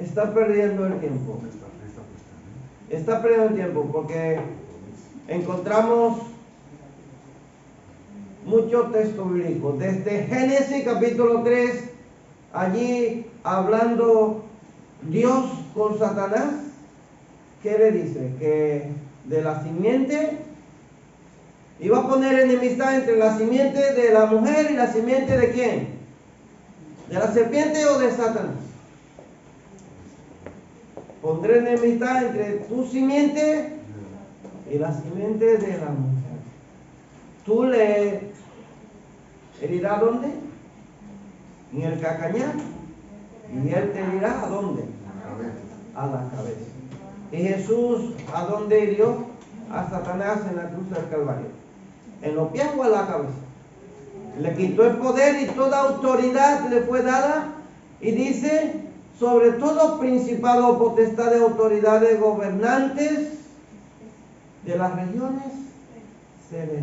[SPEAKER 1] estás perdiendo el tiempo. Está perdiendo el tiempo porque encontramos muchos textos bíblicos. Desde Génesis capítulo 3, allí hablando Dios con Satanás, ¿qué le dice? Que de la simiente iba a poner enemistad entre la simiente de la mujer y la simiente de ¿quién? ¿De la serpiente o de Satanás? Pondré enemistad entre tu simiente y la simiente de la mujer. Tú le herirás ¿dónde? En el calcañar. Y él te herirá ¿a dónde? A la cabeza. Y Jesús, ¿a dónde hirió? A Satanás en la cruz del Calvario. ¿En los pies o en la cabeza? Le quitó el poder y toda autoridad le fue dada. Y dice: sobre todo principado, potestad de autoridades gobernantes de las regiones celestes.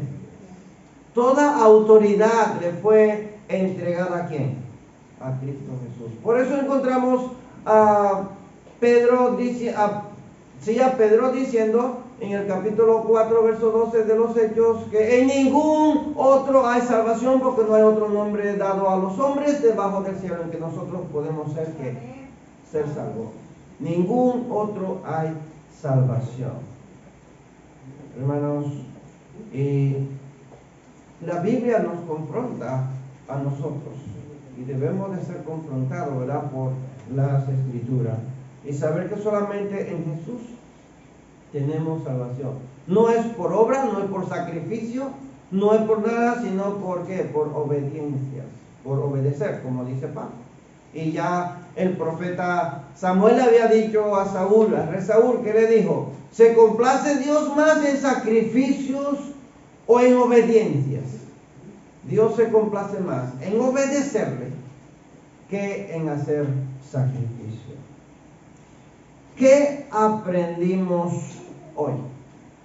[SPEAKER 1] Toda autoridad le fue entregada ¿a quién? A Cristo Jesús. Por eso encontramos a Pedro diciendo en el capítulo 4, verso 12 de los Hechos, que en ningún otro hay salvación, porque no hay otro nombre dado a los hombres debajo del cielo en que nosotros podemos ser salvos. Ningún otro hay salvación. Hermanos, y la Biblia nos confronta a nosotros y debemos de ser confrontados, ¿verdad?, por las Escrituras y saber que solamente en Jesús tenemos salvación. No es por obra, no es por sacrificio, no es por nada, sino por ¿qué? Por obediencia, por obedecer, como dice Pablo. Y ya el profeta Samuel le había dicho a Saúl, al rey Saúl, ¿qué le dijo? ¿Se complace Dios más en sacrificios o en obediencias? Dios se complace más en obedecerle que en hacer sacrificio. ¿Qué aprendimos hoy?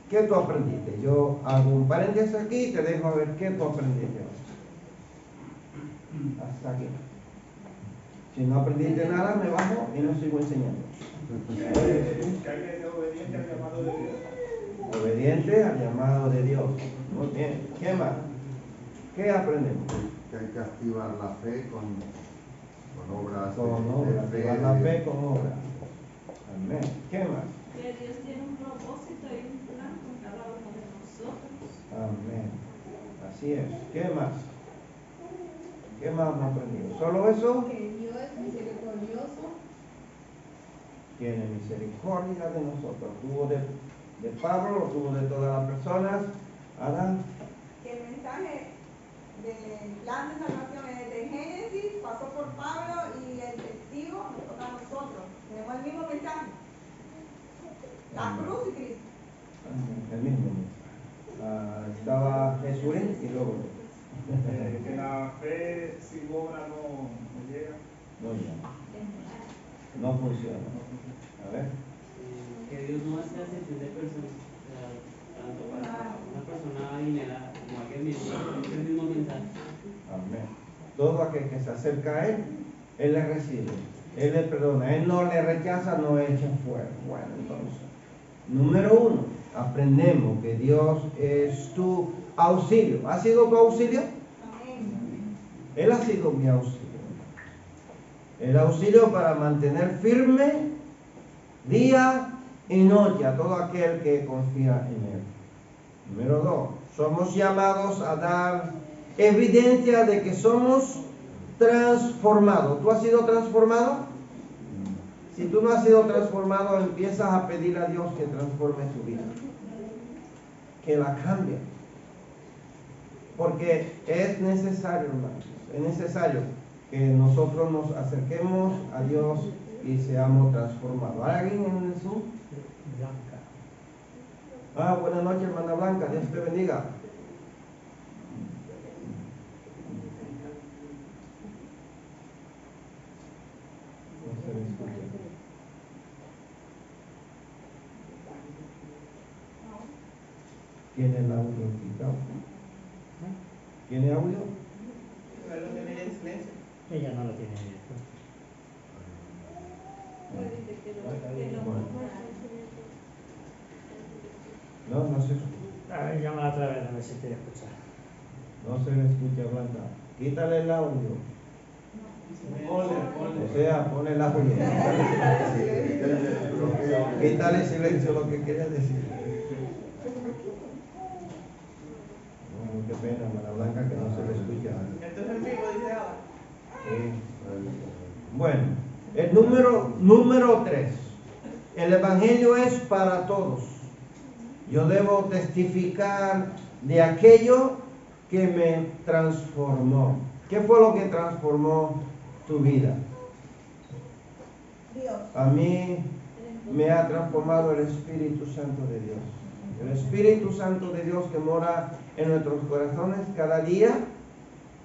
[SPEAKER 1] ¿Qué tú aprendiste? Yo hago un paréntesis aquí y te dejo ver qué tú aprendiste hoy. Hasta aquí. Si no aprendiste nada, me bajo y no sigo enseñando.
[SPEAKER 7] Que hay que ser obediente al llamado de Dios.
[SPEAKER 1] Obediente al llamado de Dios. Muy bien. ¿Qué más? ¿Qué aprendemos?
[SPEAKER 2] Que hay que activar la fe con obras.
[SPEAKER 1] Activar la fe con obras. Amén. ¿Qué más?
[SPEAKER 4] Que Dios tiene un propósito y un plan con cada uno de nosotros.
[SPEAKER 1] Amén. Así es. ¿Qué más? ¿Qué más hemos aprendido? ¿Solo eso?
[SPEAKER 3] Que Dios es misericordioso.
[SPEAKER 1] Tiene misericordia de nosotros. Tuvo de Pablo, lo tuvo de todas las personas. Adán.
[SPEAKER 3] Que el mensaje del plan de salvación desde Génesis pasó por Pablo y el o el mismo mensaje. La cruz y Cristo.
[SPEAKER 1] El mismo. Estaba Jesús y luego
[SPEAKER 7] Que la fe sin obra no llega.
[SPEAKER 1] no llega. No funciona. A ver.
[SPEAKER 8] Que Dios no hace acepción de personas, tanto para una persona adinerada como aquel mismo, es el mismo mensaje.
[SPEAKER 1] Amén. Todo aquel que se acerca a Él, Él le recibe, Él le perdona, Él no le rechaza, no echa fuera. Bueno, entonces, número 1, aprendemos que Dios es tu auxilio. ¿Ha sido tu auxilio?
[SPEAKER 3] Amén.
[SPEAKER 1] Él ha sido mi auxilio. El auxilio para mantener firme día y noche a todo aquel que confía en Él. Número 2, somos llamados a dar evidencia de que somos transformados. ¿Tú has sido transformado? Si tú no has sido transformado, empiezas a pedir a Dios que transforme tu vida, que la cambie. Porque es necesario, hermanos, es necesario que nosotros nos acerquemos a Dios y seamos transformados. ¿Hay alguien en el Zoom?
[SPEAKER 6] Blanca.
[SPEAKER 1] Buenas noches, hermana Blanca, Dios te bendiga. No se le escucha. ¿Tiene el audio quitado? ¿Tiene audio?
[SPEAKER 7] Pero lo tiene en silencio.
[SPEAKER 6] Ella no lo tiene abierto.
[SPEAKER 1] No se escucha.
[SPEAKER 6] A ver, llámala otra vez a ver si te escucha.
[SPEAKER 1] No se le escucha, Blanca. Quítale el audio. O sea, ponle el audio. Quítale silencio lo que quería decir. No, qué pena, hermana Blanca, que no se le escucha.
[SPEAKER 7] Entonces el vivo dice ahora.
[SPEAKER 1] Sí. Bueno, el número 3. El Evangelio es para todos. Yo debo testificar de aquello que me transformó. ¿Qué fue lo que transformó tu vida?
[SPEAKER 3] Dios.
[SPEAKER 1] A mí me ha transformado el Espíritu Santo de Dios. El Espíritu Santo de Dios que mora en nuestros corazones cada día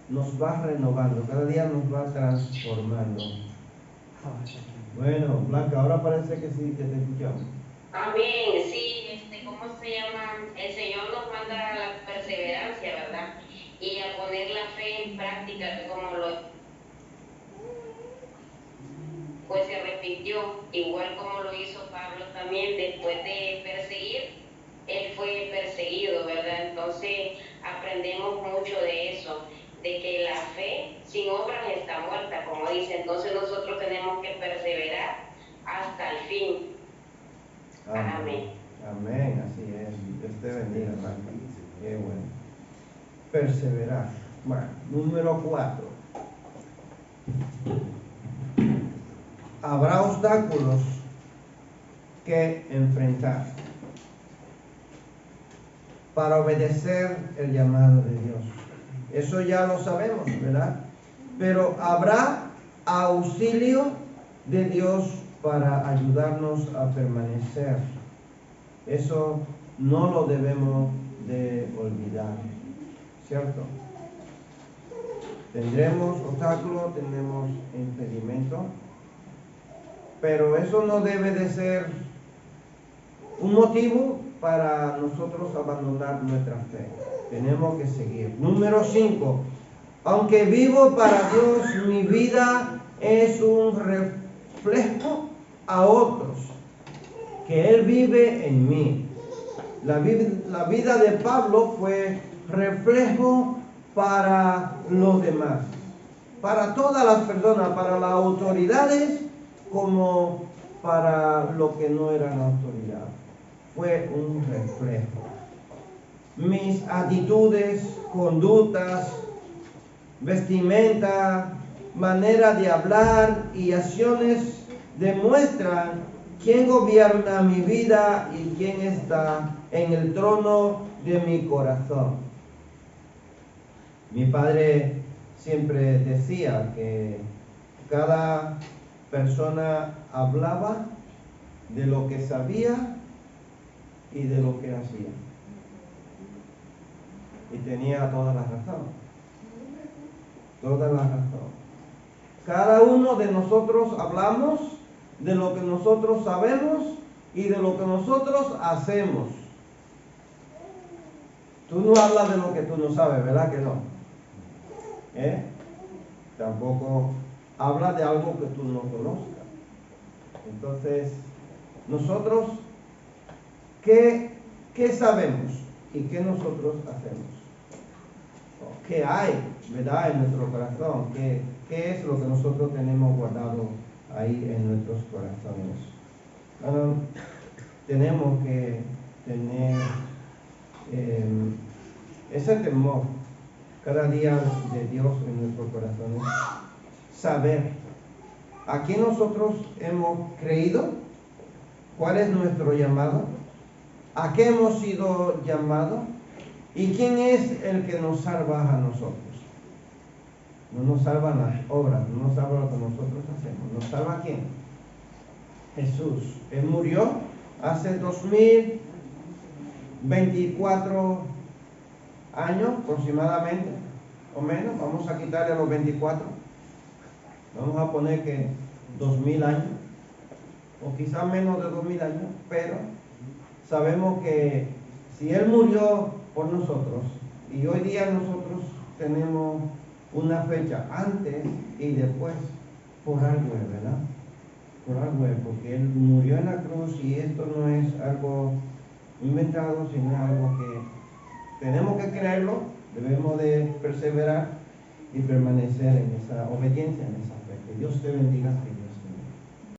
[SPEAKER 1] nos va renovando, cada día nos va transformando. Bueno, Blanca, ahora parece que sí, que te escuchamos.
[SPEAKER 9] Amén, sí, ¿cómo se llama? El Señor nos manda a la perseverancia, ¿verdad? Y a poner la fe en práctica, como pues se repitió, igual como lo hizo Pablo también, después de perseguir, él fue perseguido, ¿verdad? Entonces aprendemos mucho de eso, de que la fe sin obras está muerta, como dice. Entonces nosotros tenemos que perseverar hasta el fin. Amén.
[SPEAKER 1] Amén, así es. Dios te bendiga, Blanca. Qué bueno. Perseverar. Bueno, número 4. Habrá obstáculos que enfrentar para obedecer el llamado de Dios. Eso ya lo sabemos, ¿verdad? Pero habrá auxilio de Dios para ayudarnos a permanecer. Eso no lo debemos de olvidar, ¿cierto? Tendremos obstáculos, tenemos impedimentos, pero eso no debe de ser un motivo para nosotros abandonar nuestra fe. Tenemos que seguir. Número 5. Aunque vivo para Dios, mi vida es un reflejo a otros, que Él vive en mí. La vida de Pablo fue reflejo para los demás, para todas las personas, para las autoridades como para los que no eran autoridad. Fue un reflejo. Mis actitudes, conductas, vestimenta, manera de hablar y acciones demuestran quién gobierna mi vida y quién está en el trono de mi corazón. Mi padre siempre decía que cada persona hablaba de lo que sabía y de lo que hacía. Y tenía toda la razón. Toda la razón. Cada uno de nosotros hablamos de lo que nosotros sabemos y de lo que nosotros hacemos. Tú no hablas de lo que tú no sabes, ¿verdad que no? Tampoco hablas de algo que tú no conozcas. Entonces, nosotros, ¿qué sabemos y qué nosotros hacemos? ¿Qué hay, verdad, en nuestro corazón? ¿Qué es lo que nosotros tenemos guardado ahí en nuestros corazones? Tenemos que tener ese temor cada día de Dios en nuestros corazones. Saber a quién nosotros hemos creído, cuál es nuestro llamado, a qué hemos sido llamados y quién es el que nos salva a nosotros. No nos salvan las obras, no nos salva lo que nosotros hacemos. ¿Nos salva quién? Jesús. Él murió hace 2024 años aproximadamente, o menos. Vamos a quitarle los 24. Vamos a poner que 2000 años, o quizás menos de 2000 años, pero sabemos que si Él murió por nosotros, y hoy día nosotros tenemos una fecha antes y después, por algo, ¿verdad? Por algo, porque Él murió en la cruz y esto no es algo inventado, sino algo que tenemos que creerlo, debemos de perseverar y permanecer en esa obediencia, en esa fe. Que Dios te bendiga.